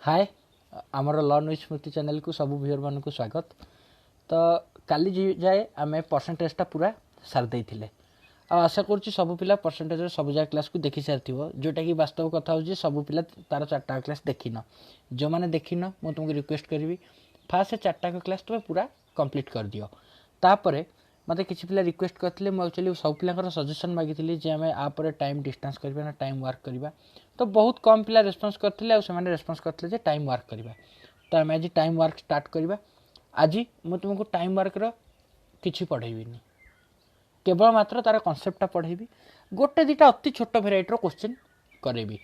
हाय आमर learn with Smriti channel को सब व्यूअर मान को स्वागत। तो काली जाए आम परसेंटेजटा पूरा सारी थे आशा करुँच सब पिला परसेंटेज सब जगह क्लास को देखी सारी जोटा कि वास्तव कथा हो सब पिला तार चार्टा क्लास देखिन जो मैंने देखिन मुझे तुमको रिक्वेस्ट करी फास्ट चार्टा क्लास तुम्हें पूरा कंप्लीट कर दियो। तापर मत किसी पिला रिक्वेस्ट करते मुझे एक्चुअली सब पिला सजेसन मागी जे आम आप टाइम डिस्टेंस करवा टाइम वर्क करवा। तो बहुत कम पिला रेस्पॉन्स करते रेस्पॉन्स करते टाइम वर्क करवा। तो आम आज टाइम वर्क स्टार्ट करवा। आज मुझे तुमको टाइम वर्कर किसी पढ़ेबी केवल मात्र तार कनसेप्टा पढ़ेबी गोटे दुटा अति छोट भेराइटर क्वेश्चन करेबी।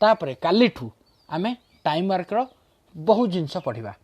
तापर काली ठू आम टाइम वर्कर बहुत जिनस पढ़ा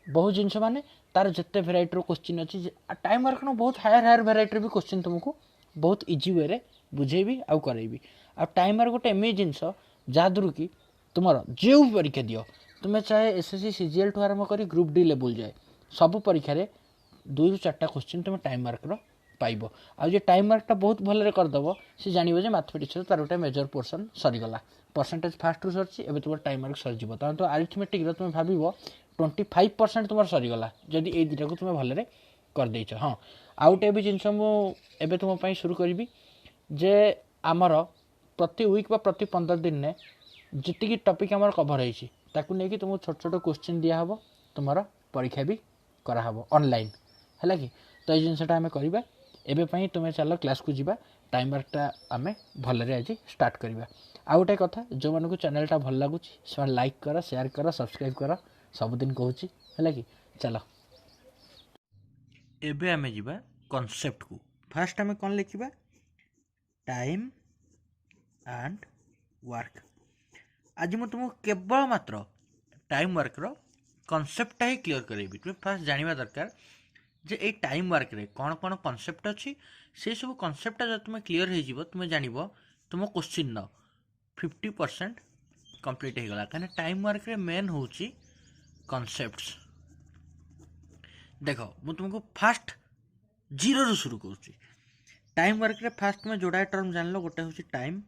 बहुत जिनस माने तार जिते भेराइटर क्वेश्चन अच्छी टाइम वर्क बहुत हायर भेराइटर भी क्वेश्चन तुमको बहुत इजी वे रे बुझेबी आउ करेबी। आ टाइम वर्क गोटे एम जिनस जहाँद्र कि तुम जो भी परीक्षा दियो तुम्हें चाहे एसएससी सीजीएल ठू आरंभ कर ग्रुप डी लेवल जाए सब परीक्षा 2 ରୁ 4टा क्वेश्चन तुम टाइम वर्कर पाइब। आज टाइम वर्कटा बहुत भल करदेव सी जान जे मैथमेटिक्स तार गोटे मेजर पोर्सन सरीगला परसेंटेज फास्ट रू सरी एवं तुम टाइम वर्क सरीज तो आरिथमेटिक तुम भाव 25% तुम सरीगला जदि ये दुटा को तुम भल करदेच। हाँ आउटे भी जिनस मुझे तुम शुरू करी जे आमर प्रति वीक प्रति 15 दिन में जी टपिक आम कभर होती तुमको छोट छोट क्वेश्चन दिहब तुम परीक्षा भी कराहब ऑनलाइन है कि। तो ये जिनसा आम करवा एवं तुम्हें चलो क्लास को जीवा टाइम वर्कटा आम भलरे आज स्टार्ट करवा। आउ गोटे कथा जो मानक चैनलटा भल लगुच से लाइक कर शेयर कर सब्सक्राइब कर सबुदिन कहूँ है कि। चलो एबे आम जीवा कॉन्सेप्ट को फास्ट आम कौन लिखा टाइम एंड वर्क। आज मुझे तुमको केवल मात्र टाइम वर्कर कनसेप्टा ही क्लीयर करेबी। तुम्हें फास्ट जाना दरकार जे ए टाइम वर्क रे कौन कौन कनसेप्ट अच्छी से सब कनसेप्टा जब तुम्हें क्लीयर हो तुम्हें जान तुम क्वेश्चन 50% कंप्लीट हो गला कहीं टाइम वर्क रे मेन हूँ कनसेप्ट्स। देख मुझे तुमको फास्ट 0 रू शुरू करुँच टाइम वर्क रे फास्ट में जोड़ा टर्म जान लो गोटे हूँ टाइम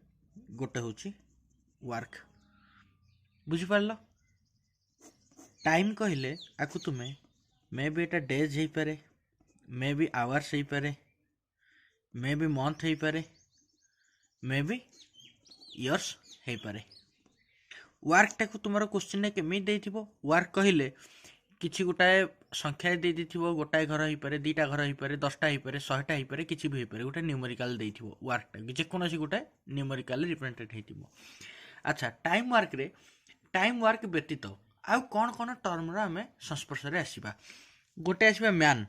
गोटे हूँ वर्क बुझिपार। टाइम कहले आपको तुम्हें मे बी एटा डेज हो पारे मे बी आवर्स हो पारे मे बी मंथ हो पारे मे बी इयर्स हो पारे। वर्क टाक तुम क्वेश्चन केमी वर्क कहले किसी गोटाए संख्या दे गोटाए घर हो पारे 2टा घर हो पारे 10टा हो पारे 100टा हो पारे किसी भी हो पारे गोटे न्यूमेरिकल वर्क टाक जेकोसी गोटे न्यूमेरिकल रिप्रेजेंटेड हो। अच्छा टाइम वर्क रे टाइम वर्क व्यतीत आउ कौन कौन टर्म आम संस्पर्श में आसवा गोटे आसवा मैन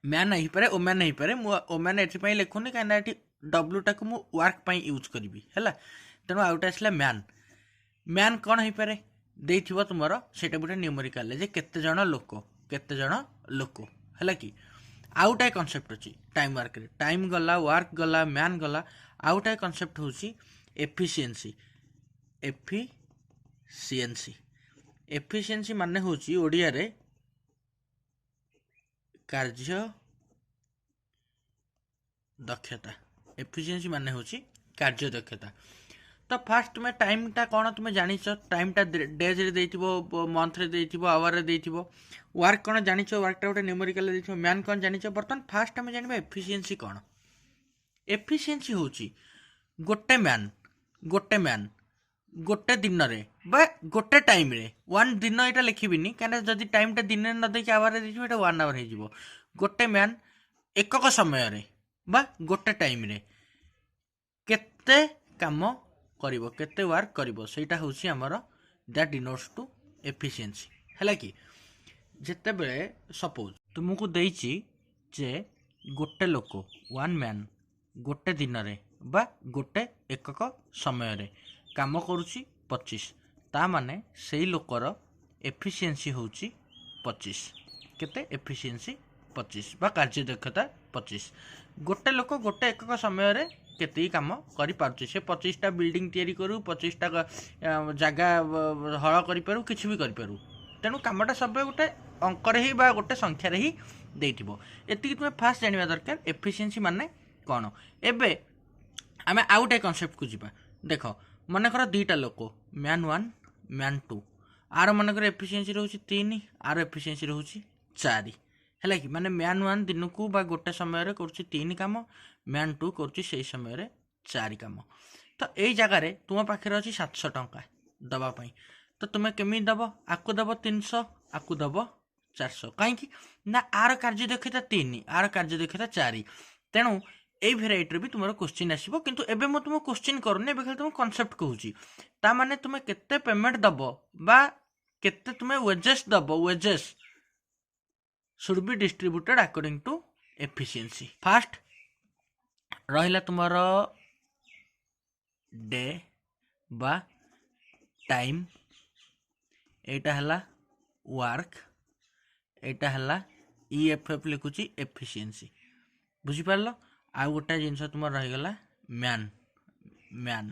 मैन हो पारे ओमैन हो पारे ओमैन ये लिखुनी कहीं डब्ल्यू टाक वर्क यूज करी है तेणु आउ गोटे आसला मैन मैन कौन हो पारे दे तुम से गोटे न्यूमेरिकल जे केते जण लोक है कि। आउ गोटे कनसेप्ट अच्छी टाइम वर्क रे टाइम गला वर्क गला मैन गला आउ गोटे कनसेप्ट हूँ एफिशिएंसी एफिशिएंसी एफिशिएंसी माने हूँ ओडिया रे कार्य दक्षता एफिशिएंसी माने हूँ कार्य दक्षता। तो फास्ट तुम्हें टाइमटा कौन तुम्हें जान टाइमटा डेज रे मंथ रे आवर रे वर्क कौन जान वर्कटा गोटे न्यूमेरिकल मैन कौन जान बर्तमान फास्ट आम जाना एफिशिएंसी कौन। एफिशिएंसी हूँ गोटे मैन गोटे दिन रे गोटे टाइम रे 1 दिन यहाँ लिखिनी कहीं जब टाइमटा दिन न देखिए आवर देखिए 1 आवर हो गोटे मैन एकक समय रे गोटे टाइम रे केते काम करिवो केते वर्क करिवो सेटा होछि हमर दैट डिनोट्स टू एफिशिएंसी है कि। जेते बेले सपोज तुमको देइछि जे गोटे लोक 1 मैन गोटे दिन रे गोटे एकक समय रे काम करुछि 25 ता माने सेई लोकर एफिशिएंसी होछि 25 केते एफिशिएंसी 25 कार्य दक्षता 25 गोटे लोक गोटे एकक समय रे केते काम करि पारुछि से 25टा बिल्डिंग तैयारी करू 25टा जगह हल करि पारू किछि भी करि पारू तेणु कामटा सब गोटे अंकर ही गोटे संख्यार ही देइथिबो एतिकी तुमे फास्ट जानिबा दरकार एफिशिएंसी माने कौन। एबे आमे आउट ए कॉन्सेप्ट को जीवा देख मन कर 2टा लोक मैन 1 मैन 2 आर मनकर एफिशिएंसी रोचे 3 आर एफिशिएंसी रोचे 4 है कि माने मैन 1 दिन को बा गोटे समय कर 3 कम मैन 2 कर समय 4 कम। तो यही जगार तुम पाखे अच्छी 700 टंका दवापाई तो तुम्हें केमी दब आपको दब 300 आपको दब 400 कहीं ना आर कार्य दक्षता 3 आर कार्य दक्षता 4 तेणु यही भेराइटी भी तुम क्वेश्चन आसो किंतु एबे मैं तुम क्वेश्चन करूनी एबे खाली तुम कॉन्सेप्ट कहूची ता माने तुम्हें केते पेमेंट दब बा केते तुम्हें wages the wages should be distributed according to efficiency. Fast रहिला तुमरो डे बा टाइम एटा हला वर्क एटा हला EFF लिखुची एफिशिएंसी बुझी पारलो। आ गोटा जिनस तुम रहीगला मैन मैन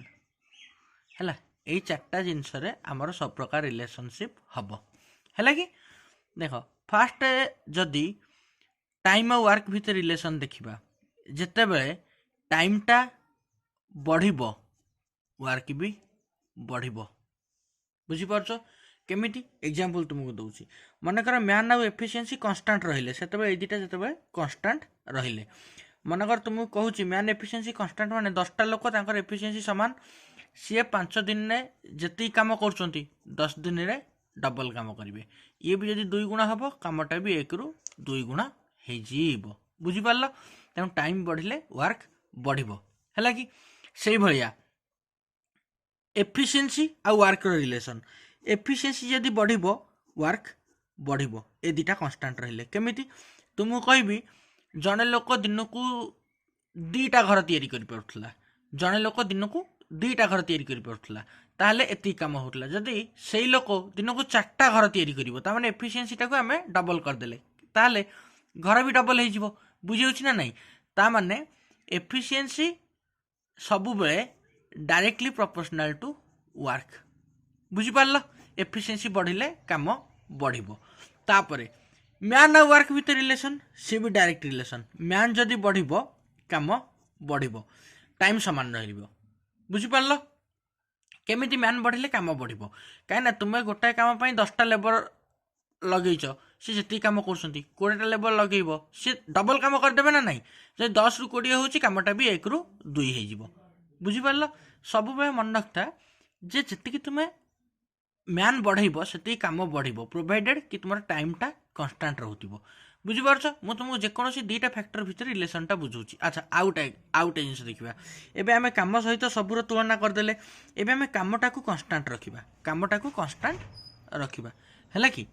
है यही 4टा जिनस आमर सब प्रकार रिलेशनशिप हम है कि देख फास्ट जदि टाइम और वर्क भितर रिलेशन देखा जिते बड़े टाइमटा बढ़ वर्क भी बढ़ बुझीपार केमिटी एग्जांपल तुमको दूसरी मनकर मैन आउ एफिशिएंसी कांस्टेंट रहिले से दुटा जिते कांस्टेंट रहिले मनकर तुमको कहूँ मैन एफिशिएंसी कांस्टेंट माने 10टा लोक तांकर एफिशिएंसी सामान सी 5 दिन में जी कम कर 10 दिन में डबल कम करेंगे ये भी जब 2 गुणा हम कमटा भी 1 रु 2 गुणा हो बुझीपार तेणु टाइम बढ़िले वर्क बढ़ो है कि से भाया एफिशिएंसी आ वर्क रिलेशन एफिशिएंसी जदि बढ़ो वर्क बढ़ो ए दुटा कांस्टेंट रहिले केमिति तुमको कहबी जड़े लोक दिन को 2टा घर तैयारी कर पारुथला जड़े लोक दिन को 2टा घर तैयारी कर पारुथला ताहले एति काम होतला जदि सेई लोक दिन को 4टा घर तैयारी करिवो ता माने एफिशिएंसी टाको हमें डबल कर देले ताहले घर भी डबल हो जिवो बुझी होछि ना नहीं ता माने एफिशिएंसी सबु बेले डायरेक्टली प्रोपोर्शनल टू वर्क बुझी पारलो एफिशिएंसी बढ़िले काम बढ़िबो। तापरे मैन और वर्क भितर रिलेशन सी भी डायरेक्ट रिलेशन मैन जदि बढ़िबो काम बढ़िबो टाइम समान रहिबो बुझिपारलो केमिति मैन बढ़िले काम बढ़िबो कहीं तुम्हें गोटाए काम पाई 10टा लेबर लगेच सी जी कम कर 20टा लेबर लगेब सी डबल कम करदेवे ना नहीं जब 10 रु 20 हो कमटा भी 1 रु 2 हो बुझिपार सब मन रखता जे जी तुम्हें मैन बढ़ेब से कम बढ़ो प्रोवाइडेड कि तुम टाइमटा कन्स्टाट रोक बुझीपार मुझे तुमको जेकोसी 2टा फैक्टर भितर रिलेशनटा बुझाऊँ। अच्छा आउटे जिन देखा एवं आम कम सहित सबूर तुलना करदे एवं आम कमटा को कन्स्टाट रखा कमटा को कन्स्टाट रखा है कि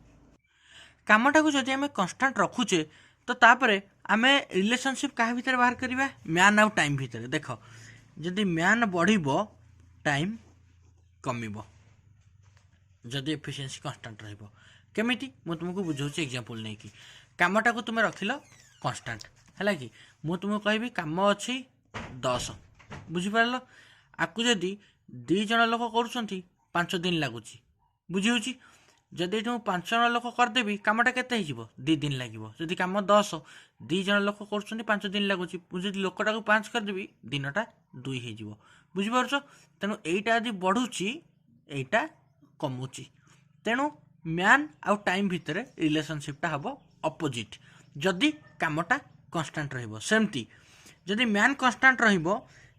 कमटा को जदि आम कन्स्टाट रखुचे तो तापर आम रिलेशनशिप क्या भितर बाहर करवा मैन आउ टाइम भितर देख जदि मैन बढ़ टाइम कमिब जदि एफिशिएंसी कांस्टेंट रहिबो केमिति मु तुमको बुझाऊँ एग्जांपल नहीं कि कामटा को तुम रखिल कांस्टेंट है कि मु तुमको कहबी काम अच्छी 10 बुझीपार आपको जदि 2 जन लोक कर 5 दिन लगुच बुझी जदि तुम 5 जन लोक करदेवी कामटा केते 2 दिन लगे जदि कम 10 2 जन लोक कर 5 दिन लगुच मुझे लोकटा को 5 करदेवी दिनटा 2 हो बुझीपार तेणु यहीटा यदि बढ़ुची यहीटा कमुची तेणु मैन आउ टाइम भितर रिलेशनशिपटा हम अपोजिट जदि कामटा कांस्टेंट रहिबो सेमती जदि मैन कांस्टेंट रहिबो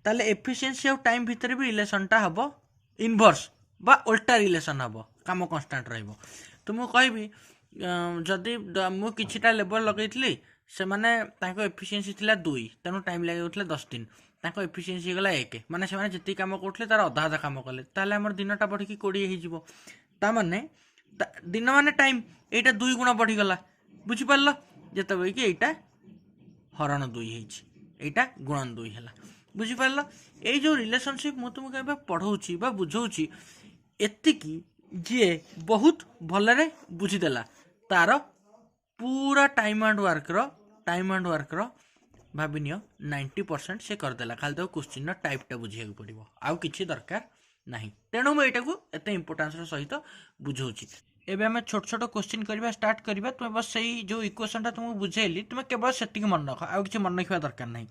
ताले एफिशिएंसी आउ टाइम भितर भी रिलेशनटा हम इनवर्स बा उल्टा रिलेशन हम काम कांस्टेंट रहिबो तुमको कहबी जदि मु किछिटा लेबर लगैतली से माने ताको एफिशिएंसी थिला 2 तेणु टाइम लागैउतले 10 दिन ताको एफिशिएंसी गला 1 माने से माने जति काम करथले तार आधा आधा काम कले ताले हमर दिनटा बढ़ी 20 हो जिवो ता माने दिन माने टाइम एटा 2 गुणा बढ़ी गला बुझी पारलो जते बई कि एटा हरण 2 हेछि एटा गुणन 2 हैला बुझी पारलो ए जो रिलेशनशिप मु तुमको एबे पढौछि बा बुझौछि एतिकी जे बहुत भलरे बुझी देला तार पूरा टाइम एंड वर्क रो भाविनियो 90% से करदेला खाली तो क्वेश्चन टाइपटा बुझे पड़ो आउ किसी दरकार नहीं तेणु मुझे यहाँ एत इम्पोर्टान्स सहित बुझाऊँगी एवं आम छोट छोट क्वेश्चन करवा स्टार्ट करवा तुम बस से जो इक्वेशनटा तुमको बुझेली तुम केवल से मन रख आउ कि मन रखा दरकार नहीं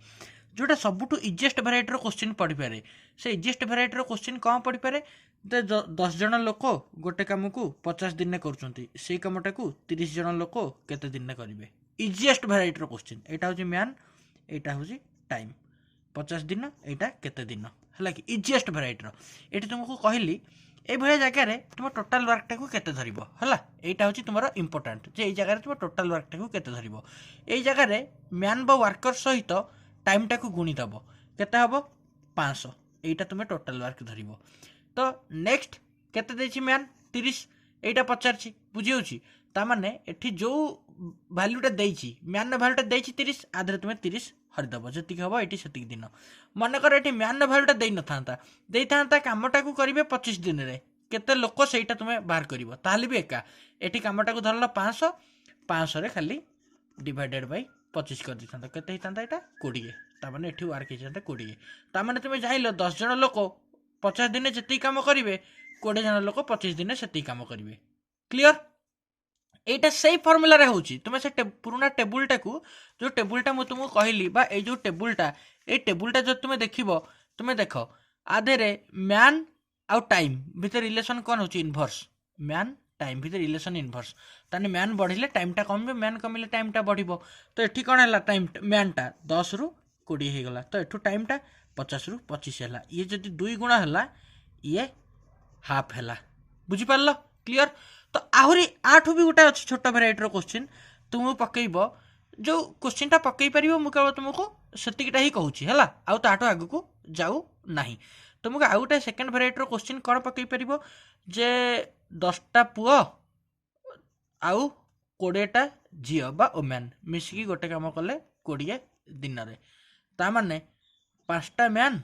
जोटा सबुठु इजिएस्ट भेराइटर क्वेश्चन पढ़ी पारे से इजिएस्ट भेराइटर क्वेश्चन कौन पढ़ी पारे 10 जन लोक गोटे काम को 50 दिन में कर कामटा को 30 जन लोक केते दिन में करेंगे इजिएस्ट भेराइटर क्वेश्चन यहाँ हूँ मैन यहाँ हूँ टाइम 50 दिन यहाँ केते दिन है कि इजिएस्ट भेराइटर ये तुमको कहली ये जगह तुम टोटाल वर्कटा को केते धरिबो हला एटा होची तुमरो इंपोर्टेंट जे ए जगह तुम टोटाल वर्कटा को केते धरिबो ए जगह मैन बा वर्कर सहित टाइमटा को गुणी दबो केते हबो 500 एटा तुम टोटाल वर्क धरिबो तो नेक्स्ट केते देछि मैन 30 एटा पचारछि बुझी होछि ता माने एठी जो वैल्यूटा देछि मैन वैल्यूटा देछि 30 आधरे तुम 30 हरिदब जी हम ये से दिन मनकर ये मैन भैल्यूटा दे ना कमटा को करेंगे 25 दिन में केते लोक से तुम्हें बाहर कर भी एका ये कमटा को धरल 500 500 खाली डिवाइडेड बाय 25 कर देता केते होता यहाँ 20 ताने ये वर्क होता 20 ताने तुम्हें जान 10 जन लोक 50 दिन जी कम करेंगे 20 जन लोक 25 दिन से कम करेंगे क्लीयर एटा से फर्मुला रे होची तुमे से पुराना टेबुलटा को जो टेबुलटा मु तुमको कहली बा ए जो टेबुलटा जो तुमे देखिबो तुमे देखो आधेरे मैन आउ टाइम भीतर रिलेशन कौन होची इनवर्स मैन टाइम भीतर रिलेशन इनवर्स ताने मैन बढ़िले टाइमटा कमबे मैन कमिले टाइमटा बढ़िबो तो एठी कोन हला टाइम मैनटा 10 रु 20 हे गला तो एठू टाइमटा 50 रु 25 हला ये जदी 2 गुणा हला ये हाफ हला बुझी पारलो क्लियर तो आहरी आठू भी गोटे अच्छी छोट भेराइटर क्वेश्चन तुम पकईब जो क्वेश्चनटा पकई पार मुझे तुमको सेतिकटा ही कहूँ है आउ ताठू आग को जाऊ ना तुमको आउ गोटे सेकेंड भेराइटर क्वेश्चन कौन पकई पार जे 10टा पुओ आउ 20टा झी बा ओमेन मिसिकी गोटे काम कले 20 दिन में ताने 5टा मैन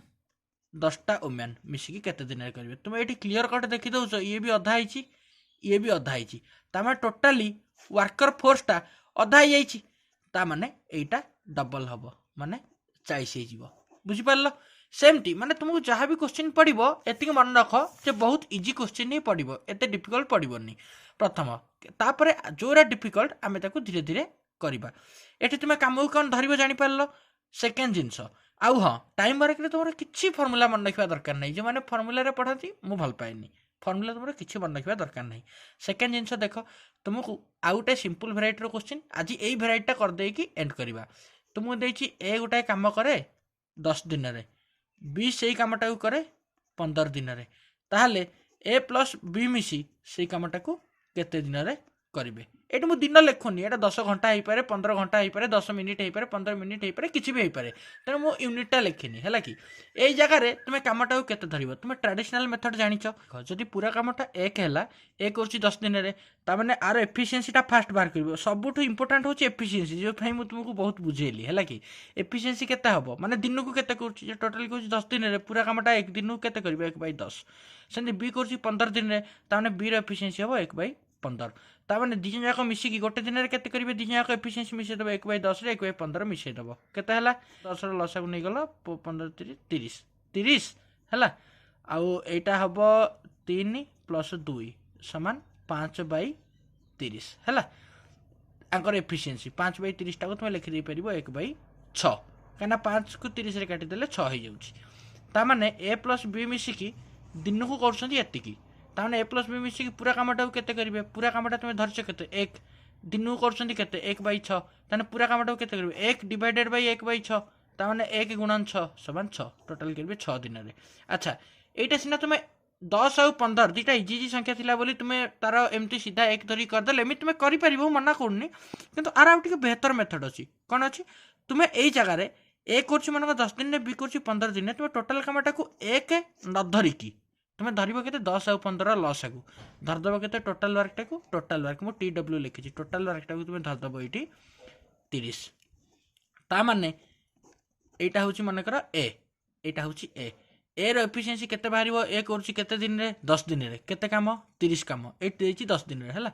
10टा ओमेन मिसिकी केते दिन करेंगे तुम ये क्लीयर कट देखी दौच ये भी अधा है ये भी अधा है तामे टोटाली वर्कर फोर्सटा अधा ही ताने एटा डबल हम माने 40 हो बुझिपार सेमती माने तुमको जहाँ भी क्वेश्चन पड़ो एति मन रख जे बहुत इजी क्वेश्चन ही पड़ो एत डिफिकल्ट पड़ोनी प्रथम तापर जोरा डिफिकल्ट आम धीरे धीरे करवा ये तुम कम कौन धर जापार सेकेंड जिनस आउ हाँ टाइम वर्क तुम किसी फर्मुला मन रखा दरकार नहीं जो मैंने फर्मुला पढ़ाती मुझे भल पाएनि फर्मुला तुम किसी मन रखा दरकार नहीं सेकेंड जिनस देख तुमको आउ गोटे सिंपल भेराइटर क्वेश्चन आज यही भेराइटा करदेकी एंड करवा तुमको देती ए गोटाए कम करे 10 दिन में बी से कामटा को करे 15 दिन में ताहले ए प्लस बी मिसी से कामटा को केते दिन में करेंगे ये मुझे दिन लिखुनी ये 10 घंटा हो पारे 15 घंटा हो पारे 10 मिनिट हो पारे 15 मिनिट हो पारे किसी भी हो पारे तेणु मो यूनिटा लिखिनी है कि यही जगह तुम कामटा को केते धरिबो तुम ट्रेडिशनल मेथड जानिछ जदि पूरा कामटा एक है एक कर 10 दिन में ताने आर एफिशिएंसीटा फास्ट बाहर कर सबुठ इंपोर्टेंट होची एफिशिएंसी जो भाई मुझे तुमको बहुत बुझेली है कि एफिशिएंसी केते हबो माने दिन को केते करछि टोटल कर 10 दिन में पूरा कामटा एक दिन को केते करबे 1/10 सेंति बी करछि 15 दिन में ताने बी रो एफिशिएंसी हबो 1/15 ताने दिजन जाक मिसिकी गोटे दिन में केते करिवे दिजन जाक एफिशिएंसी मिसे दबो 1/10 रे 1/15 मिसे दबो केते हला 10 रो लसा को नै गलो 15 30 30 हला आउ एटा हबो 3 + 2 समान 5/30 हला आंकर एफिशिएंसी 5/30 टा को तुम लिखि दे परिबो 1/6 कना 5 को 30 रे काटि देले 6 हो जाउची ता माने a + b मिसिकी दिन को करछंती एतिकी ताने a + b मिसिकी पूरा कामटा को केते करिवे पूरा कामटा तुम धरछ केते 1 दिन को करछंती केते 1/6 ताने पूरा कामटा को केते करिवे 1 डिवाइडेड बाय 1/6 ताने 1 × 6 समान 6 टोटल करिवे 6 दिन रे अच्छा एटा सिना तुम 10 और 15 दुटा इजी इजी संख्या थिला बोली तुम तार एमती सीधा 1 धरी करदेले एमती तुम करि परिबो मना करनी किंतु आर आउ टिके बेहतर मेथड अछि कोन अछि तुम एई जगह रे ए करछि मन 10 दिन रे बी करछि 15 दिन रे तुम टोटल कामटा को 1 न धरिकी तुम धरिबो केते 10 और 15 लॉस आगु धरदबो केते टोटल वर्कटा को टोटल वर्क मो TW लिखिछि टोटल वर्कटा को तुम धरदबो एठी 30 ता माने एटा होछि मन कर ए एटा होछि ए रो एफिशिएंसी केते बाहरिबो ए करछि केते दिन रे 10 दिन रे केते काम 30 काम ए देछि 10 दिन रे हला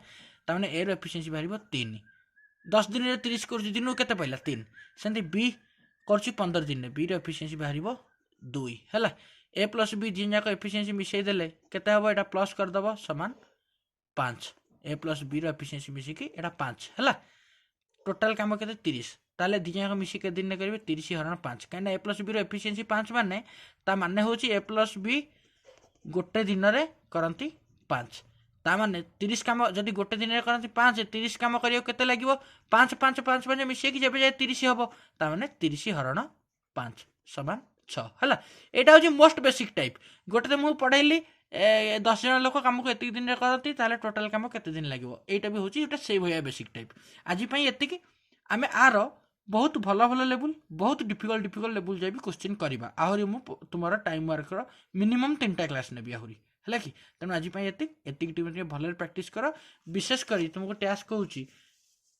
ता माने ए रो एफिशिएंसी बाहरिबो 3 10 दिन रे 30 करछि दिन केते पहिला 3 सेंति बी करछि 15 दिन रे बी रो एफिशिएंसी बाहरिबो 2 हला ए + बी दिन जाक एफिशिएंसी मिसै देले केते हबो एटा प्लस कर दबो समान 5 ए + बी रो एफिशिएंसी मिसिकी एटा 5 हला टोटाल काम के 30 ताले दिजाक मिसी के दिन करेंगे 30 हरण 5 कहीं ए प्लस बी एफिशिएंसी 5 माने ता माने हूँ ए प्लस बी गोटे दिन में करती 5 ता माने 30 कम जदि गोटे दिन में करती 5 30 कम करते लगे 5 5 5 5 मिसेक जब जाए 30 हम ताने 30 हरण 5 समान 6 है। यहाँ हूँ मोस्ट बेसिक टाइप गोटे तो मुझे पढ़ेली 10 जन लोक कम को एति दिन में करती टोटाल कम केते दिन लगे यहाँ भी हूँ गोटे से भाया बेसिक टाइप आज ये आम आर बहुत भल भल लेवल बहुत डिफिकल्ट लेवल जाए क्वेश्चन करवा आहरी मु तुम टाइम वर्क मिनिमम 3टा क्लास नेबी आहरी है कि तेणु आज ये भल प्राक्ट कर विशेषकर तुमको टास्क कहूँ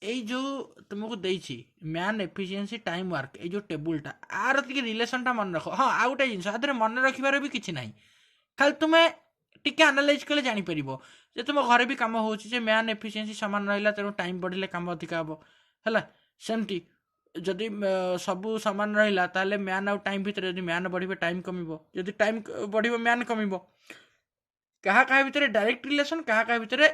यही जो तुमको देती मैन एफिशिएंसी टाइम वर्क ये जो टेबुलटा आर टी रिलेसनटा मन रख हाँ आ गए जिन आदि मन रखार भी किसी ना खाली तुम्हें टिके आनालाइज कले जापर जे तुम घर भी कम हो मैन एफिशिएंसी सामान रहा तेणु टाइम बढ़ले कम अधिका हम है सेमती जदि सबू सामान रहा ताले मैन आउ टाइम भितर जब मैन बढ़े टाइम कम जदि टाइम बढ़ मैन कम क्या क्या भितर डायरेक्ट रिलेसन क्या क्या भितर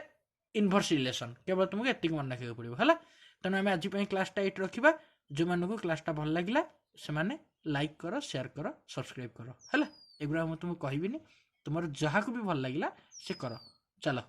इनभर्स रिलेसन केवल तुमको एति मन रखा पड़ो है तेणु आम आज क्लासटा ये रखा जो मानक क्लासटा भल लगे से लाइक कर शेयर कर सब्सक्राइब कर है एगुड़ा मुझे तुमको कहबी तुम जहाँ को भी भल लगे से कर चलो।